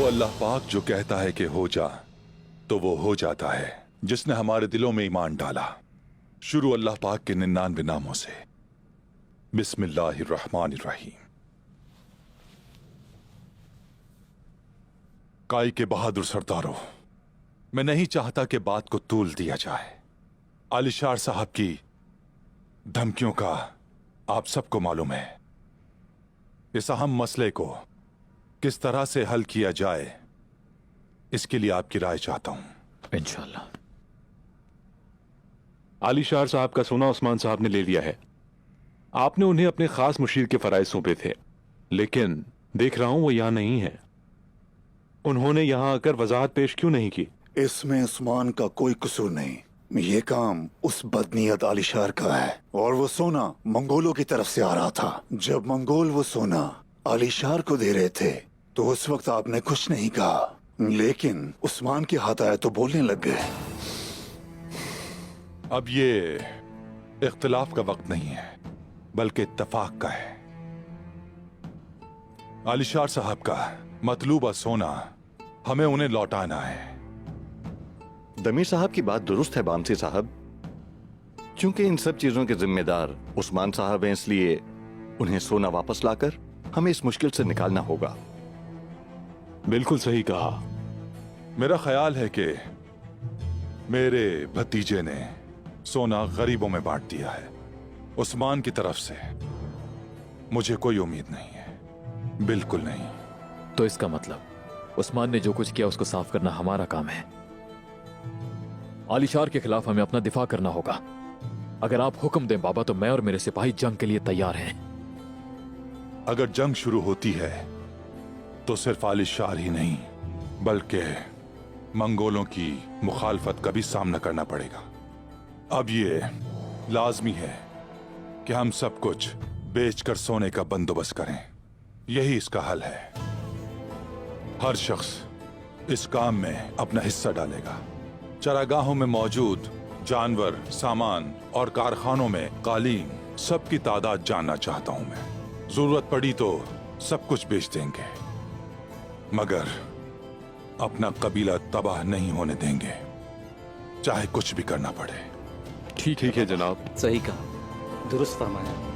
वो अल्लाह पाक जो कहता है कि हो जा तो वो हो जाता है, जिसने हमारे दिलों में ईमान डाला। शुरू अल्लाह पाक के 99 नामों से। बिस्मिल्लाहिर्रहमानिर्रहीम। काई के बहादुर सरदारों, मैं नहीं चाहता कि बात को तूल दिया जाए। आलिशार साहब की धमकियों का आप सबको मालूम है। इस अहम मसले को किस तरह से हल किया जाए, इसके लिए आपकी राय चाहता हूं। इंशाअल्लाह। आलिशार साहब का सोना उस्मान साहब ने ले लिया है। आपने उन्हें अपने खास मुशीर के फराइज सौंपे थे, लेकिन देख रहा हूं वो यहां नहीं है। उन्होंने यहां आकर वजाहत पेश क्यों नहीं की? इसमें उस्मान का कोई कसूर नहीं। ये काम उस बदनीयत आलिशार का है, और वो सोना मंगोलों की तरफ से आ रहा था। जब मंगोल वो सोना आलिशार को दे रहे थे तो उस वक्त आपने कुछ नहीं कहा, लेकिन उस्मान के हाथ आया तो बोलने लग गए। अब ये इख्तिलाफ का वक्त नहीं है, बल्कि इत्तफाक का है। आलिशार साहब का मतलूबा सोना हमें उन्हें लौटाना है। दमीर साहब की बात दुरुस्त है बामसी साहब, क्योंकि इन सब चीजों के जिम्मेदार उस्मान साहब हैं, इसलिए उन्हें सोना वापस लाकर हमें इस मुश्किल से निकालना होगा। बिल्कुल सही कहा। मेरा ख्याल है कि मेरे भतीजे ने सोना गरीबों में बांट दिया है। उस्मान की तरफ से मुझे कोई उम्मीद नहीं है, बिल्कुल नहीं। तो इसका मतलब उस्मान ने जो कुछ किया उसको साफ करना हमारा काम है। आलिशार के खिलाफ हमें अपना दिफा करना होगा। अगर आप हुक्म दें बाबा, तो मैं और मेरे सिपाही जंग के लिए तैयार हैं। अगर जंग शुरू होती है तो सिर्फ आलिशार ही नहीं, बल्कि मंगोलों की मुखालफत का भी सामना करना पड़ेगा। अब ये लाजमी है कि हम सब कुछ बेचकर सोने का बंदोबस्त करें। यही इसका हल है। हर शख्स इस काम में अपना हिस्सा डालेगा। चरागाहों में मौजूद जानवर, सामान और कारखानों में कालीन, सबकी तादाद जानना चाहता हूं मैं। जरूरत पड़ी तो सब कुछ बेच देंगे, मगर अपना कबीला तबाह नहीं होने देंगे, चाहे कुछ भी करना पड़े। ठीक है जनाब। सही कहा, दुरुस्त फरमाया।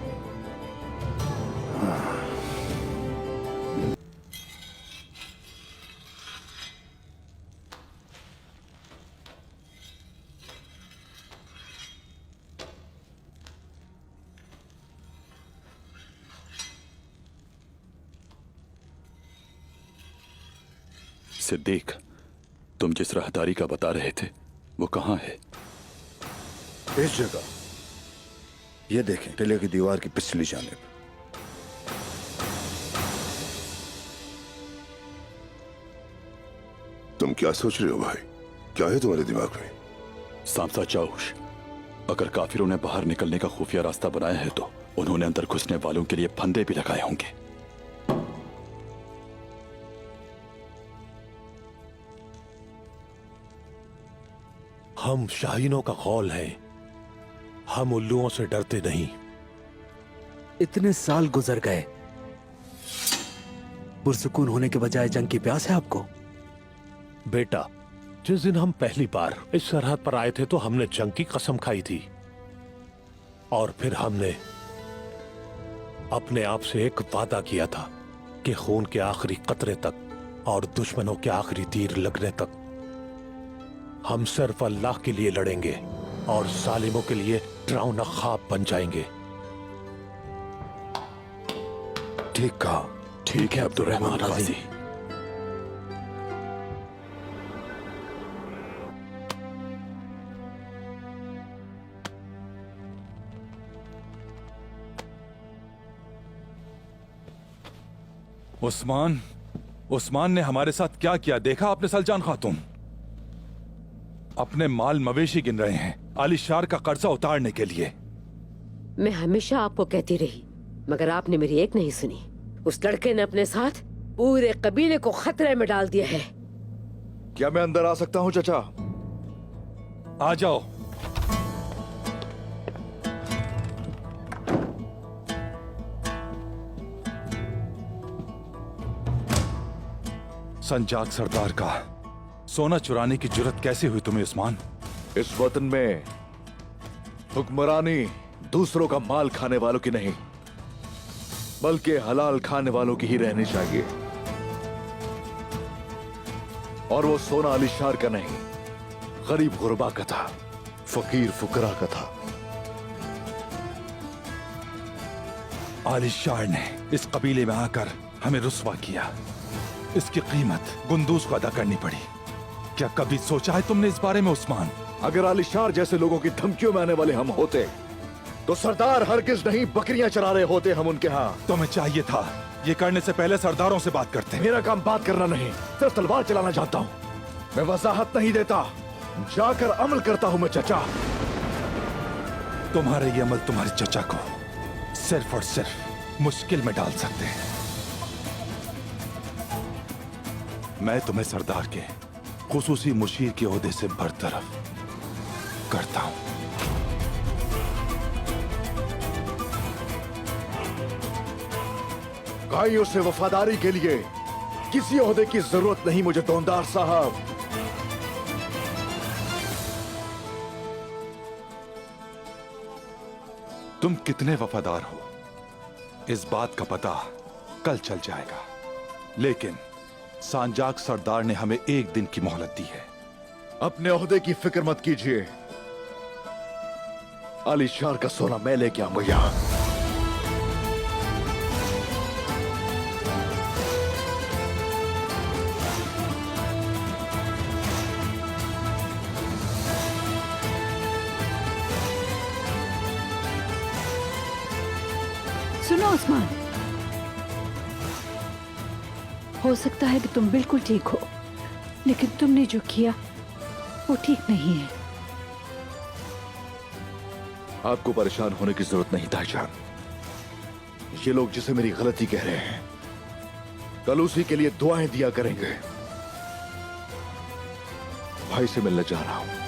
सिद्दीक, तुम जिस राहदारी का बता रहे थे वो कहाँ है? इस जगह, ये देखें, किले की दीवार की पिछली जानिब। तुम क्या सोच रहे हो भाई? क्या है तुम्हारे दिमाग में? सामसा चाउश, अगर काफिरों ने बाहर निकलने का खुफिया रास्ता बनाया है तो उन्होंने अंदर घुसने वालों के लिए फंदे भी लगाए होंगे। हम शाहीनों का कौल है, हम उल्लुओं से डरते नहीं। इतने साल गुजर गए, पुरसुकून होने के बजाय जंग की प्यास है आपको? बेटा, जिस दिन हम पहली बार इस सरहद पर आए थे तो हमने जंग की कसम खाई थी, और फिर हमने अपने आप से एक वादा किया था कि खून के आखिरी कतरे तक और दुश्मनों के आखिरी तीर लगने तक हम सिर्फ अल्लाह के लिए लड़ेंगे और जालिमों के लिए डरावना ख्वाब बन जाएंगे। ठीक कहा। ठीक है अब्दुर्रहमान गाजी। उस्मान ने हमारे साथ क्या किया देखा आपने सलजान खातून? अपने माल मवेशी गिन रहे हैं आलिशार का कर्जा उतारने के लिए। मैं हमेशा आपको कहती रही, मगर आपने मेरी एक नहीं सुनी। उस लड़के ने अपने साथ पूरे कबीले को खतरे में डाल दिया है। क्या मैं अंदर आ सकता हूं चाचा? आ जाओ। संजाक सरदार का सोना चुराने की जुर्रत कैसे हुई तुम्हें उस्मान? इस वतन में हुक्मरानी दूसरों का माल खाने वालों की नहीं, बल्कि हलाल खाने वालों की ही रहनी चाहिए। और वो सोना आलिशार का नहीं, गरीब गुरबा का था, फकीर फुकरा का था। आलिशार ने इस कबीले में आकर हमें रुस्वा किया। इसकी कीमत गुंदूज को अदा करनी पड़ी। क्या कभी सोचा है तुमने इस बारे में उस्मान? अगर आलिशार जैसे लोगों की धमकियों में आने वाले हम होते तो सरदार हरगिज नहीं बकरियां चरा रहे होते हम उनके यहाँ। तुम्हें चाहिए था ये करने से पहले सरदारों से बात करते। मेरा काम बात करना नहीं, सिर्फ तलवार चलाना जानता हूँ। मैं वजाहत नहीं देता, जाकर अमल करता हूँ मैं चचा। तुम्हारे ये अमल तुम्हारे चचा को सिर्फ और सिर्फ मुश्किल में डाल सकते हैं। मैं तुम्हें सरदार के खुसूसी मुशीर के ओहदे से बरतरफ करता हूं। गायों से वफादारी के लिए किसी ओहदे की जरूरत नहीं मुझे दोनदार साहब। तुम कितने वफादार हो इस बात का पता कल चल जाएगा, लेकिन सांजाक सरदार ने हमें एक दिन की मोहलत दी है। अपने ओहदे की फिक्र मत कीजिए, आलिशार का सोना मैं लेके आऊंगा यहां। सुनो उस्मान, हो सकता है कि तुम बिल्कुल ठीक हो, लेकिन तुमने जो किया वो ठीक नहीं है। आपको परेशान होने की जरूरत नहीं ताईजान। ये लोग जिसे मेरी गलती कह रहे हैं कल उसी के लिए दुआएं दिया करेंगे। भाई से मिलने जा रहा हूं।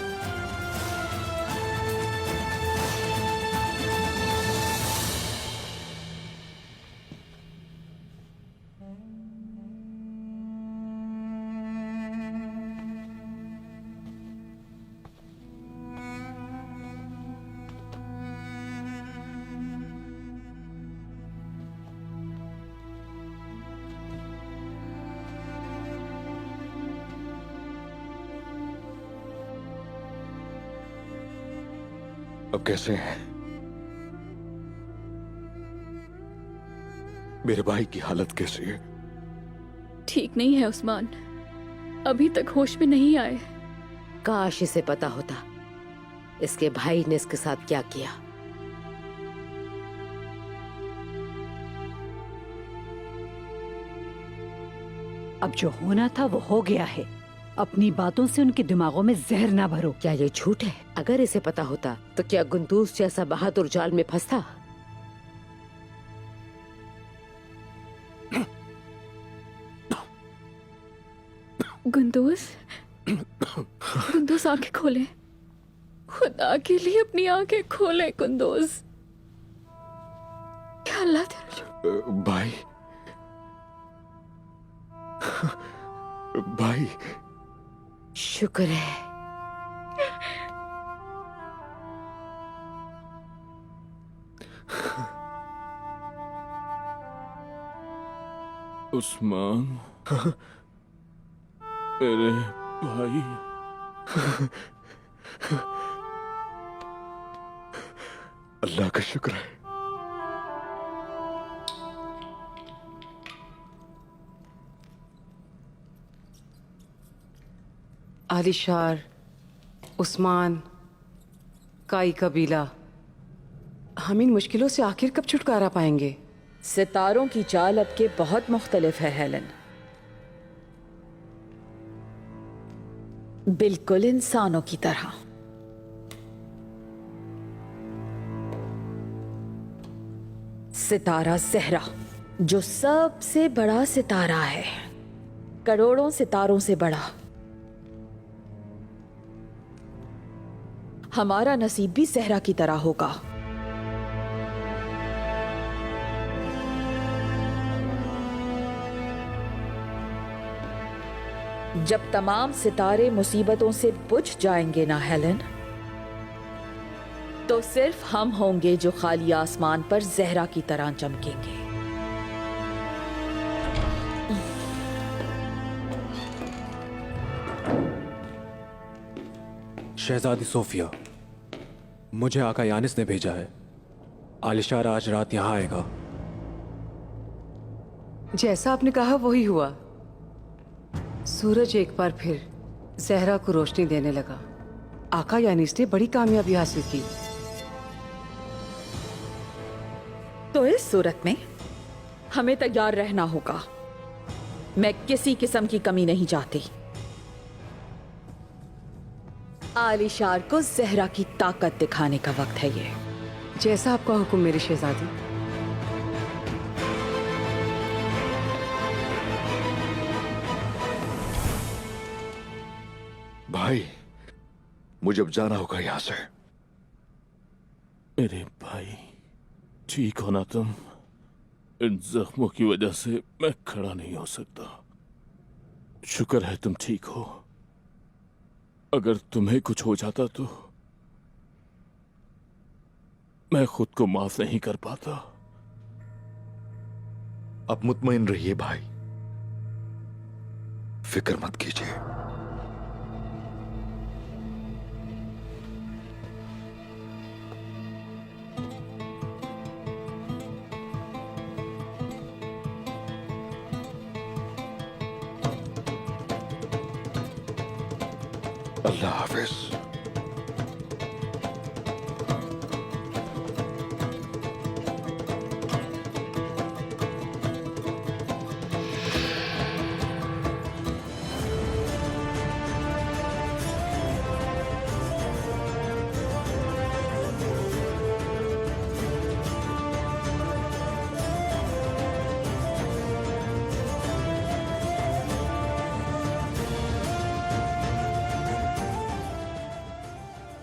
अब कैसे हैं? मेरे भाई की हालत कैसी है? ठीक नहीं है उस्मान, अभी तक होश में नहीं आए। काश इसे पता होता इसके भाई ने इसके साथ क्या किया। अब जो होना था वो हो गया है। अपनी बातों से उनके दिमागों में जहर ना भरो। क्या ये झूठ है? अगर इसे पता होता तो क्या गुंदूस जैसा बहादुर जाल में फंसता? गुंदूस, गुंदूस आंखें खोले, खुदा के लिए अपनी आंखें खोले गुंदूस। क्या अल्लाह तेरा भाई भाई शुक्र है। उस्मान मेरे भाई, अल्लाह का शुक्र है। आलिशार, उस्मान, काई कबीला, हम इन मुश्किलों से आखिर कब छुटकारा पाएंगे? सितारों की चाल अब के बहुत मुख्तलिफ है हेलन। बिल्कुल इंसानों की तरह। सितारा ज़हरा जो सबसे बड़ा सितारा है, करोड़ों सितारों से बड़ा। हमारा नसीब भी ज़हरा की तरह होगा। जब तमाम सितारे मुसीबतों से बुझ जाएंगे ना हेलन, तो सिर्फ हम होंगे जो खाली आसमान पर जहरा की तरह चमकेंगे। शहजादी सोफिया, मुझे आका यानिस ने भेजा है। आलिशार आज रात यहाँ आएगा। जैसा आपने कहा वही हुआ। सूरज एक बार फिर जहरा को रोशनी देने लगा। आका यानिस ने बड़ी कामयाबी हासिल की। तो इस सूरत में हमें तैयार रहना होगा। मैं किसी किस्म की कमी नहीं चाहती। आलिशार को जहरा की ताकत दिखाने का वक्त है ये। जैसा आपका हुक्म मेरी शहजादी। भाई, मुझे अब जाना होगा यहां से। मेरे भाई, ठीक हो ना तुम? इन जख्मों की वजह से मैं खड़ा नहीं हो सकता। शुक्र है तुम ठीक हो। अगर तुम्हें कुछ हो जाता तो मैं खुद को माफ नहीं कर पाता। अब मुतमईन रहिए भाई, फिक्र मत कीजिए। अल्लाह हाफिज।